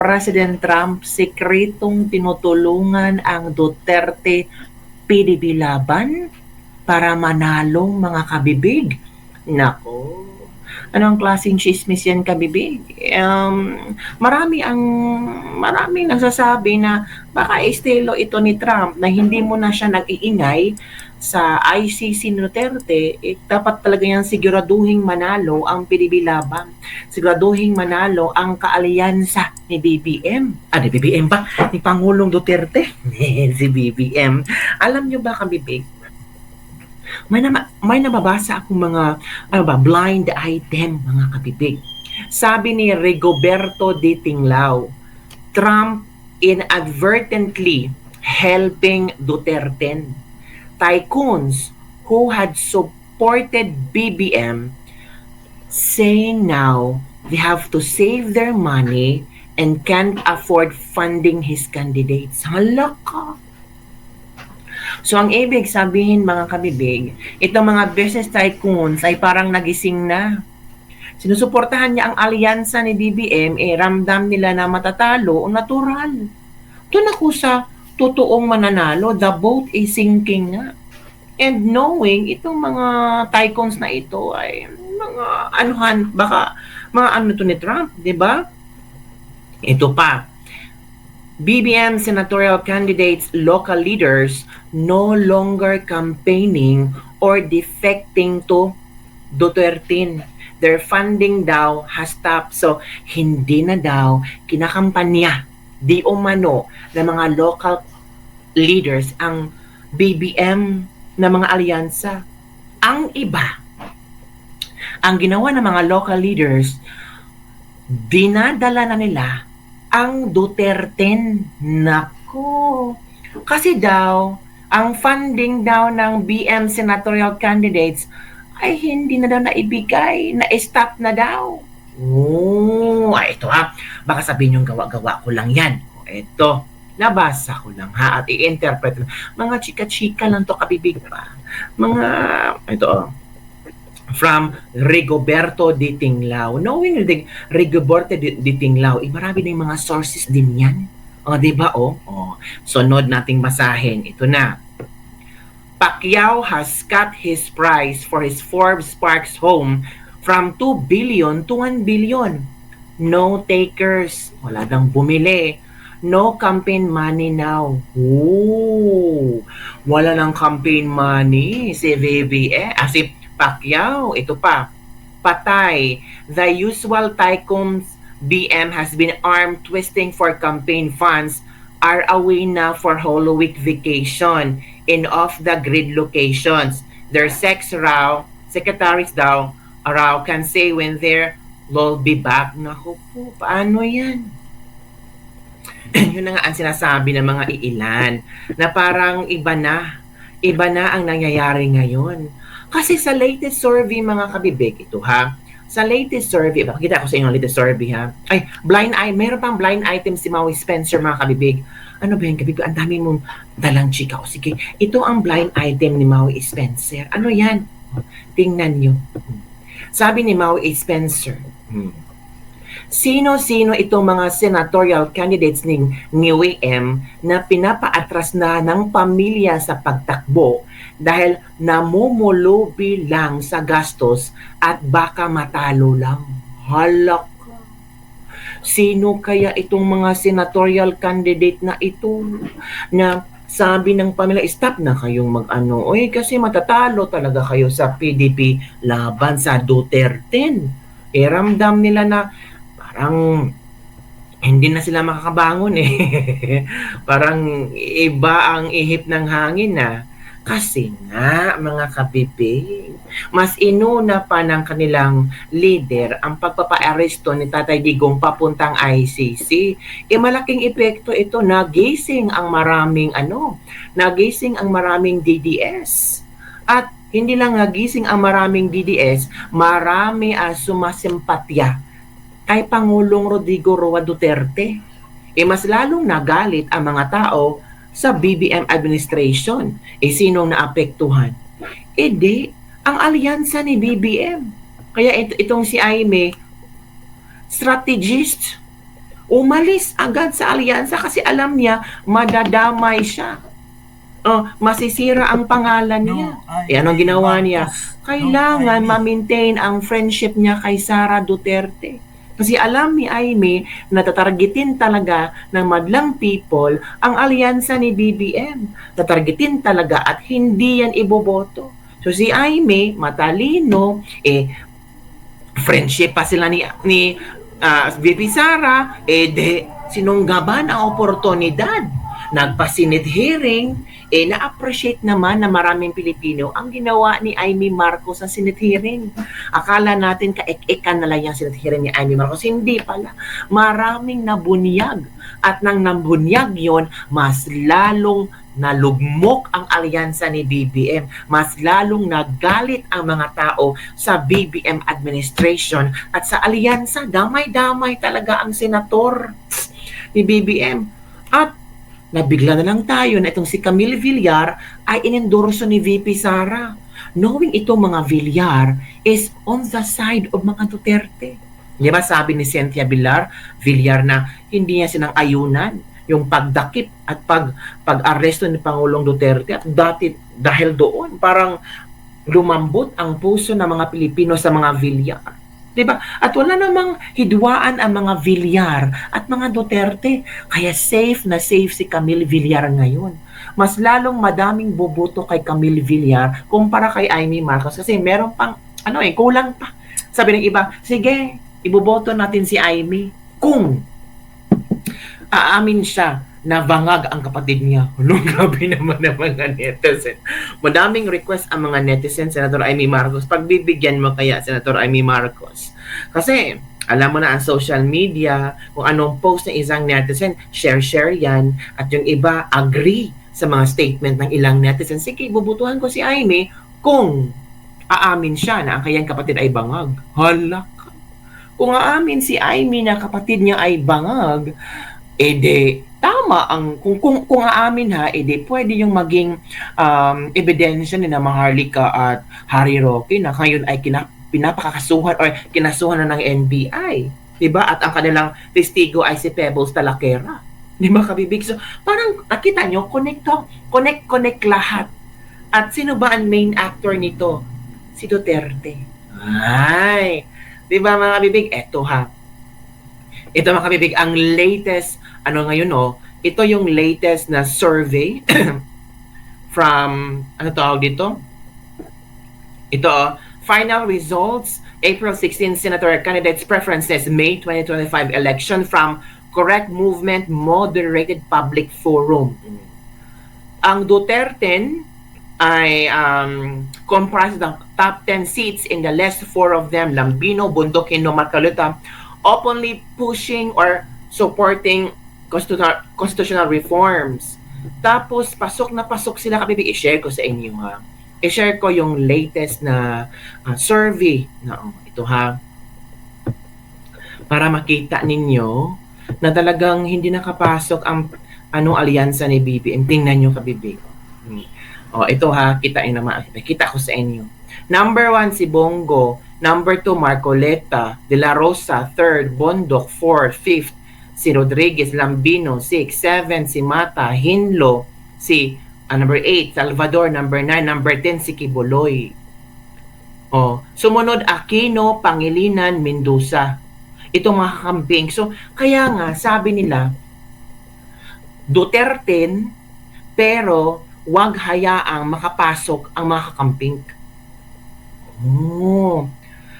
President Trump sekretong tinutulungan ang Duterte PDP laban para manalong mga kabibig. Nako, anong klaseng chismis yan kabibig? Maraming nagsasabi na baka estilo ito ni Trump na hindi mo na siya nag-iingay sa ICC ni Duterte, dapat talaga yan siguraduhing manalo ang PDP laban. Siguraduhin manalo ang kaalyansa ni BBM. Ni BBM ba? Ni Pangulong Duterte? Si BBM. Alam nyo ba, kabibig? May nababasa akong mga blind item, mga kabibig. Sabi ni Rigoberto D. Tinglao, Trump inadvertently helping Duterte. Tycoons who had supported BBM saying now they have to save their money and can't afford funding his candidates. Hala ka! So ang ibig sabihin mga kabibig, itong mga business tycoons ay parang nagising na. Sinusuportahan niya ang alyansa ni BBM, ramdam nila na matatalo o natural. Doon ako sa totoong mananalo, the boat is sinking na. And knowing itong mga tycoons na ito ay mga baka mga to ni Trump, di ba? Ito pa, BBM senatorial candidates, local leaders no longer campaigning or defecting to Duterte. Their funding daw has stopped. So, hindi na daw kinakampanya di umano ng mga local leaders ang BBM na mga alyansa. Ang iba, ang ginawa ng mga local leaders, dinadala na nila ang Duterte. Nako. Kasi daw, ang funding daw ng BM senatorial candidates ay hindi na daw naibigay, na-stop na daw. Ito baka sabihin yung gawa-gawa ko lang yan. Ito, nabasa ko lang at i-interpret. Mga chika-chika lang to kabibig pa. From Rigoberto D. Tinglao. Knowing Rigoberto D. Tinglao, marami na yung mga sources din yan. Diba sunod nating basahin. Ito na. Pacquiao has cut his price for his Forbes Sparks home from 2 billion to 1 billion. No takers. Wala nang bumili. No campaign money now. Wala nang campaign money si BBM. Si Pacquiao. Ito pa. Patay. The usual tycoons BM has been arm twisting for campaign funds are away now for Holy Week vacation in off-the-grid locations. Their secretaries daw can say when they'll be back. Naku po, paano yan? Yun na nga ang sinasabi ng mga iilan na parang iba na ang nangyayari ngayon. Kasi sa latest survey mga kabibig, ito sa latest survey, pakita ko sa inyo ang latest survey meron pang blind item si Maui Spencer mga kabibig. Ano ba yan kabibig? Ang dami mong dalang chika. Sige, ito ang blind item ni Maui Spencer. Ano yan? Tingnan nyo. Sabi ni Maui Spencer, sino-sino itong mga senatorial candidates ni UAM na pinapaatras na ng pamilya sa pagtakbo dahil namumulubi lang sa gastos at baka matalo lang. Halak. Sino kaya itong mga senatorial candidate na ito na sabi ng pamilya, stop na kayong kasi matatalo talaga kayo sa PDP laban sa Duterte. Ramdam nila na parang hindi na sila makakabangon parang iba ang ihip ng hangin kasi nga mga kabibig, mas inuna pa ng kanilang leader ang pagpapa-aresto ni Tatay Digong papuntang ICC. Malaking epekto ito, nagising ang maraming DDS. At hindi lang nagising ang maraming DDS, marami sumasimpatya kay Pangulong Rodrigo Roa Duterte. Mas lalong nagalit ang mga tao sa BBM administration. Sinong naapektuhan? Ang alyansa ni BBM. Kaya itong si Aimee, strategist. umalis agad sa alyansa kasi alam niya madadamay siya. Masisira ang pangalan niya. Anong ginawa niya? Kailangan ma-maintain ang friendship niya kay Sara Duterte. Kasi alam ni Aimee na tatargetin talaga ng madlang people ang alyansa ni BBM. Tatargetin talaga at hindi yan iboboto. So si Aimee, matalino, friendship pa sila ni VP Sara, sinunggaban ang oportunidad. Nagpa-Senate hearing, na-appreciate naman na maraming Pilipino ang ginawa ni Aimee Marcos sa Senate hearing. Akala natin kaek-ekan na lang yung Senate hearing ni Aimee Marcos. Hindi pala. Maraming nabunyag. At nang nabunyag yon, mas lalong nalugmok ang alyansa ni BBM. Mas lalong nagalit ang mga tao sa BBM administration at sa alyansa. Damay-damay talaga ang senator ni BBM. At nabigla na lang tayo na itong si Camille Villar ay inendorso ni VP Sara. Knowing itong mga Villar is on the side of mga Duterte. Di ba sabi ni Cynthia Villar na hindi niya sinang ayunan yung pagdakip at pag-aresto ni Pangulong Duterte at dahil doon parang lumambot ang puso ng mga Pilipino sa mga Villar. Diba? At wala namang hidwaan ang mga Villar at mga Duterte. Kaya safe na safe si Camille Villar ngayon. Mas lalong madaming boboto kay Camille Villar kumpara kay Aimee Marcos kasi meron pang kulang pa. Sabi ng iba, sige, iboboto natin si Aimee kung aamin siya na bangag ang kapatid niya. Grabe naman ng mga netizen. Madaming request ang mga netizen, Senator Aimee Marcos. Pagbibigyan mo kaya, Senator Aimee Marcos. Kasi, alam mo na ang social media, kung anong post ng isang netizen, share yan. At yung iba, agree sa mga statement ng ilang netizen. Sige, bubutuhan ko si Aimee kung aamin siya na ang kanyang kapatid ay bangag. Hala ka. Kung aamin si Aimee na kapatid niya ay bangag, tama ang kung aamin pwede yung maging ebidensya ni na Maharlika at Harry Roque na ngayon ay pinapakakasuhan or kinasuhan na ng NBI, 'di ba? At ang kanilang testigo ay si Pebbles Talaquera. 'Di ba, kabibig? So, parang nakita nyo, connect lahat. At sino ba ang main actor nito? Si Duterte. Ay, 'di ba mga kabibig? Ito mga kabibig, ang latest ito yung latest na survey from, tawag dito? Ito, final results, April 16 Senator Candidates Preferences, May 2025 election from Correct Movement Moderated Public Forum. Ang Duterte ay comprised ng top 10 seats in the last 4 of them, Lambino, Bundok-Hino, Marcaluta, openly pushing or supporting constitutional reforms. Tapos, pasok na pasok sila, kabibig. I-share ko sa inyo, ha. I-share ko yung latest na survey. Ito, ha. Para makita ninyo na talagang hindi nakapasok ang alyansa ni BBM. Tingnan nyo, kabibig. Ito, ha. Kita ko sa inyo. Number 1, si Bongo. Number 2, Marcoleta. De La Rosa. 3rd, Bondok. 4th, 5th, si Rodriguez, Lambino, 6, 7, si Mata, Hinlo, si number 8, Salvador, number 9, number 10, si Kibuloy. Sumunod, Aquino, Pangilinan, Mendoza. Itong mga kambing. So, kaya nga, sabi nila, Duterte, pero wag hayaang makapasok ang mga kakamping.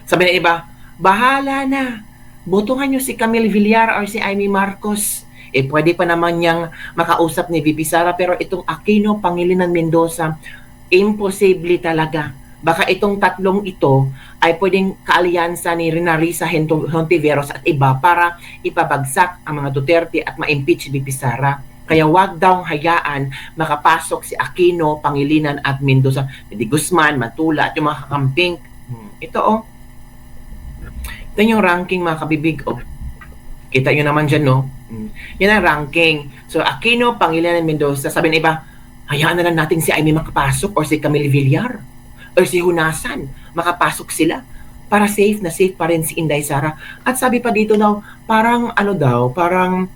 Sabi ng iba, bahala na. Botohan nyo si Camille Villar or si Aimee Marcos. Pwede pa naman niyang makausap ni VP Sara, pero itong Aquino, Pangilinan, Mendoza, imposible talaga. Baka itong tatlong ito ay pwedeng kaalyansa ni Risa Hontiveros at iba para ipabagsak ang mga Duterte at ma-impeach si VP Sara. Kaya wag daw hayaan makapasok si Aquino, Pangilinan at Mendoza. Di Guzman, Matula at yung mga kakamping. Ito ito yung ranking, mga kabibig. Kita nyo naman dyan, no? Yan ang ranking. So, Aquino, Pangilinan, Mendoza. Sabi na iba, hayaan na lang natin si Aimee makapasok or si Camille Villar or si Hunasan. Makapasok sila. para safe na safe pa rin si Inday Sara. At sabi pa dito daw, parang ano daw, parang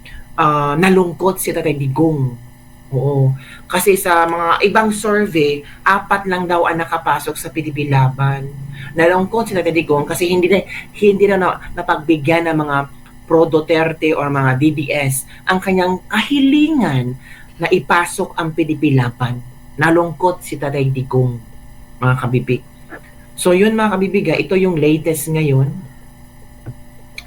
nalungkot si Tatay Digong. Oo. Kasi sa mga ibang survey, 4 lang daw ang nakapasok sa PDP Laban. Nalungkot si Tatay Digong kasi hindi na napagbigyan ng mga pro Duterte or mga DDS ang kanyang kahilingan na ipasok ang PDP Laban. Nalungkot si Tatay Digong, mga kabibig. So yun mga kabibig, ito yung latest ngayon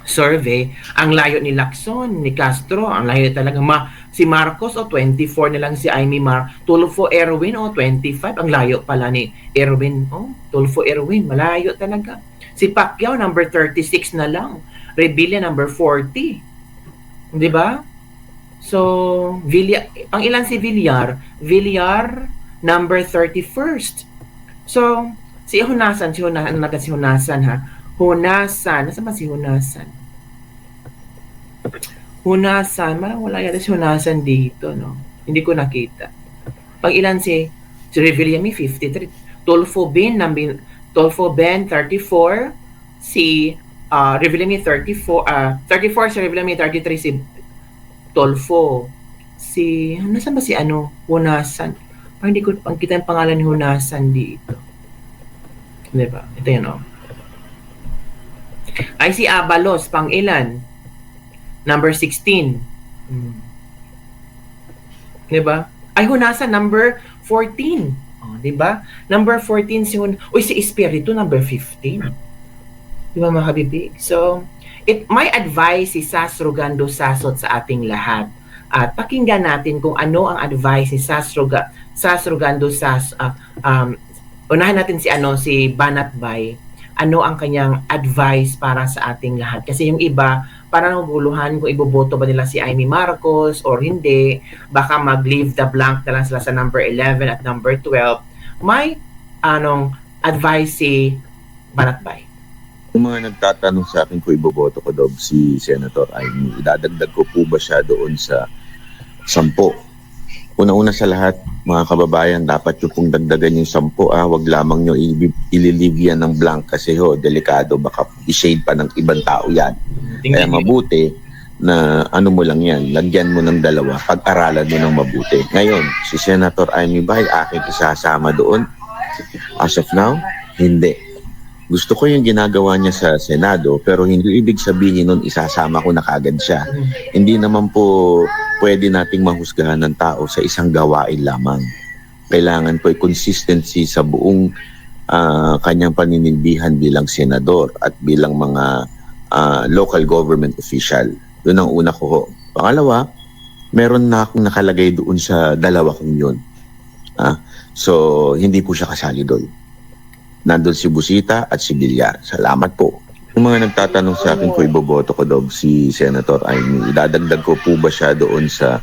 survey. Ang layo ni Lacson, ni Castro, ang layo talaga. Si Marcos, 24 na lang si Amy Tulfo Erwin, 25. Ang layo pala ni Erwin. Tulfo Erwin, malayo talaga. Si Pacquiao, number 36 na lang. Rebilla, number 40. Di ba? So, pang ilan si Villar? Villar, number 31st. So, si Hunasan ha? Hunasan, nasa ba si Hunasan? Hunasan, marang wala yata si Hunasan dito, no? Hindi ko nakita. Pag ilan si Revillame, 53. Tulfo Ben, 34. Si Revillame, 34 si Revillame, 33 si Tulfo. Nasaan ba si Hunasan? Parang hindi ko kita yung pangalan ni Hunasan dito. Diba? Ito yan, Ay, si Abalos, pang ilan? Number 16. Diba? Ay, Hunasan, number 14. Diba? Number 14 si si Espiritu, number 15. Diba, mga kabibig? So, my advice si Sas Rogando Sasot sa ating lahat. At pakinggan natin kung ano ang advice ni Sas Rogando Sasot. Unahan natin si Banat Bay. Ano ang kanyang advice para sa ating lahat? Kasi yung iba, parang naguluhan kung iboboto ba nila si Amy Marcos or hindi. Baka mag-leave the blank na lang sila sa number 11 at number 12. May advice si Banat Bay? Yung mga nagtatanong sa akin kung iboboto ko daw si Senator Amy, idadagdag ko po ba siya doon sa 10? Una-una sa lahat, mga kababayan, dapat yung pong dagdagan yung 10, wag lamang nyo ililivyan ng blank kasi delikado, baka i-shade pa ng ibang tao yan. Kaya mabuti na mo lang yan, lagyan mo ng 2, pag-aralan mo ng mabuti. Ngayon, si Senator Amy Bay, aking isasama doon. As of now, hindi. Gusto ko yung ginagawa niya sa Senado, pero hindi ibig sabihin nun isasama ko na kagad siya. Hindi naman po pwede nating mahusgahan ng tao sa isang gawain lamang. Kailangan po consistency sa buong kanyang paninindihan bilang senador at bilang mga local government official. Yun ang una ko. Pangalawa, meron na akong nakalagay doon sa 2 kong yun. So, hindi po siya kasali doon. Nandun si Busita at si Villar. Salamat po. Yung mga nagtatanong sa akin kung iboboto ko daw si Senator Amy, idadagdag ko po ba siya doon sa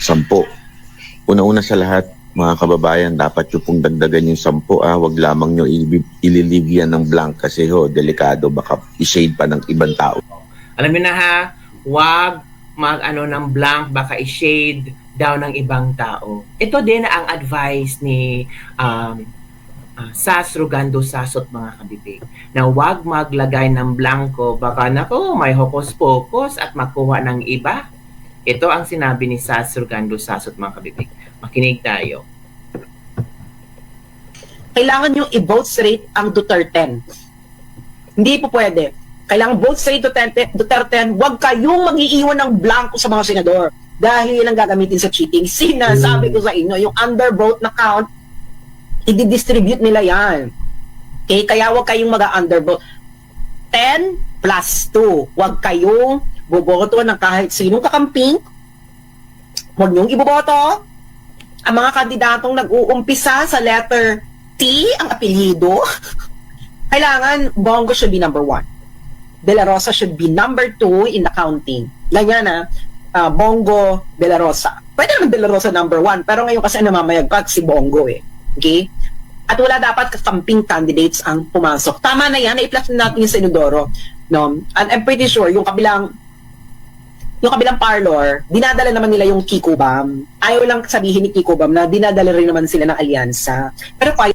10? Una-una sa lahat, mga kababayan, dapat yung pong dagdagan yung 10, wag lamang nyo ililivyan ng blank kasi delikado, baka i-shade pa ng ibang tao. Alam niyo na ha, wag ng blank, baka i-shade daw ng ibang tao. Ito din ang advice ni Sas Rogando Sasot, mga kabibig, na huwag maglagay ng blanco, baka may hokos-pokos at makuha ng iba. Ito ang sinabi ni Sas Rogando Sasot, mga kabibig. Makinig tayo. Kailangan yung i-vote straight ang Duterte. Hindi po pwede. Kailangan vote straight Duterte. Huwag kayong mag-iiwan ng blanco sa mga senador dahil ang gagamitin sa cheating. Sinasabi ko sa inyo, yung undervote na count, i-distribute nila yan. Okay? Kaya huwag kayong mag-undervote. 10 plus 2. Huwag kayong boboto ng kahit sinong kakamping. Huwag niyong iboboto ang mga kandidatong nag-uumpisa sa letter T, ang apelyido. Kailangan, Bongo should be number 1. De La Rosa should be number 2 in the counting. Ganyan Bongo, De La Rosa. Pwede naman De La Rosa number 1, pero ngayon kasi namamayagpat si Bongo Okay? At wala dapat kakamping candidates ang pumasok. Tama na yan, na-i-plus natin yung Senadoro. No? And I'm pretty sure, yung kabilang parlor, dinadala naman nila yung Kiko Bam. Ayaw lang sabihin ni Kiko Bam na dinadala rin naman sila ng alyansa. Pero kaya